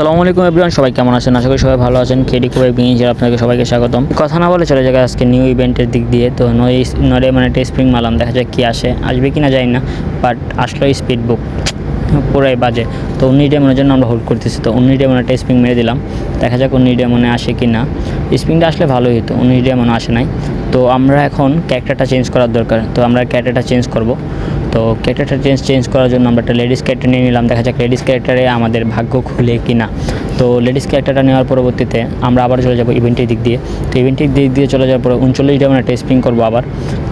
আসসালামু আলাইকুম এভরিওয়ান, সবাই কেমন আছেন? আশা করি সবাই ভালো আছেন। কেডি কুবাই বিনিজের আপনাকে সবাইকে স্বাগতম। কথা না বলে চলে যাবে আজকে নিউ ইভেন্টের দিক দিয়ে। তো নরে মানে একটা স্প্রিং মারলাম, দেখা যাক কী আসবে কি না জানি না, বাট আসলো স্পিড বুক পুরাই বাজে। তো 19 ডায়মন্ডের জন্য আমরা হোল্ড করতেছি। তো 19 ডায়মন্ড একটা স্প্রিং মেরে দিলাম, দেখা যাক 19 ডায়মন্ডে আসে কি না। স্প্রিংটা আসলে ভালোই হতো, 19 ডায়মন্ড আসে নাই। তো আমরা এখন ক্যারেক্টারটা চেঞ্জ করার দরকার, তো আমরা ক্যারেক্টারটা চেঞ্জ করব। তো ক্যারেক্টারটা চেঞ্জ করার জন্য আমরা একটা লেডিস ক্যারেক্টার নিয়ে নিলাম, দেখা যাক লেডিস ক্যারেক্টারে আমাদের ভাগ্য খুলে কি না। তো লেডিস ক্যারেক্টারটা নেওয়ার পরবর্তীতে আমরা আবার চলে যাবো ইভেন্টের দিক দিয়ে। তো ইভেন্টের দিক দিয়ে চলে যাওয়ার পরে 39 ডায়মন্ড একটা স্প্রিং করবো আবার।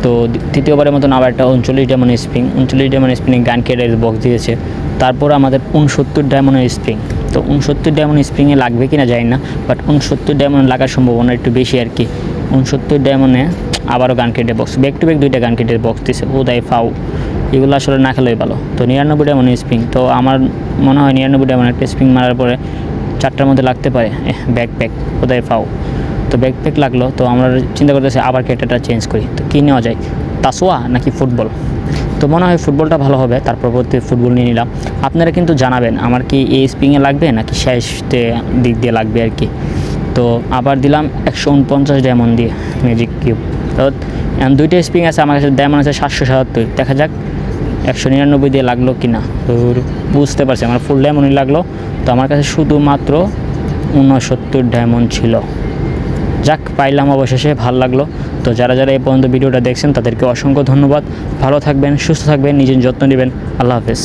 তো তৃতীয়বারের মতন আবার একটা 39 ডায়মন্ড স্প্রিং, 39 ডায়মন্ড স্প্রিং গান কেটের বক্স দিয়েছে। তারপর আমাদের 69 ডায়মন্ডের স্প্রিং। তো 69 ডায়মন্ড স্প্রিংয়ে লাগবে কি না জানি না, বাট 69 ডায়মন্ড লাগার সম্ভাবনা একটু বেশি আর কি। 69 ডায়মন্ডে আবারও গান কেটে বক্স, ব্যাক টু ব্যাক দুইটা গান কেটের বক্স দিয়েছে, উদয় ফাউ। এগুলো আসলে না খেলেই ভালো। তো 99 ডায়মন্ড স্প্রিং, তো আমার মনে হয় 99 ডায়মন্ড একটা স্প্রিং মারার পরে 4টার মধ্যে লাগতে পারে। ব্যাকপ্যাক উদয় ফাউ, তো ব্যাকপ্যাক লাগলো। তো আমরা চিন্তা করতেছি আবার ক্যারেক্টারটা চেঞ্জ করি। তো কী নেওয়া যায়, তাসোয়া নাকি ফুটবল? তো মনে হয় ফুটবলটা ভালো হবে। তারপর ফুটবল নিয়ে নিলাম। আপনারা কিন্তু জানাবেন আমার কি এই স্প্রিংয়ে লাগবে নাকি শেষ দিক দিয়ে লাগবে আর কি। তো আবার দিলাম 149 ডায়মন্ড দিয়ে ম্যাজিক কিউব। তো দুইটা স্প্রিং আছে আমার কাছে, ডায়মন্ড আছে 777, দেখা যাক 199 দিয়ে লাগলো কি না। তো বুঝতে পারছি আমার ফুল ডায়মন্ডই লাগলো। তো আমার কাছে শুধুমাত্র 69 ডায়মন্ড ছিল। যাক, পাইলাম অবশেষে, ভালো লাগলো। তো যারা এই পর্যন্ত ভিডিওটা দেখছেন তাদেরকে অসংখ্য ধন্যবাদ। ভালো থাকবেন, সুস্থ থাকবেন, নিজের যত্ন নেবেন। আল্লাহ হাফেজ।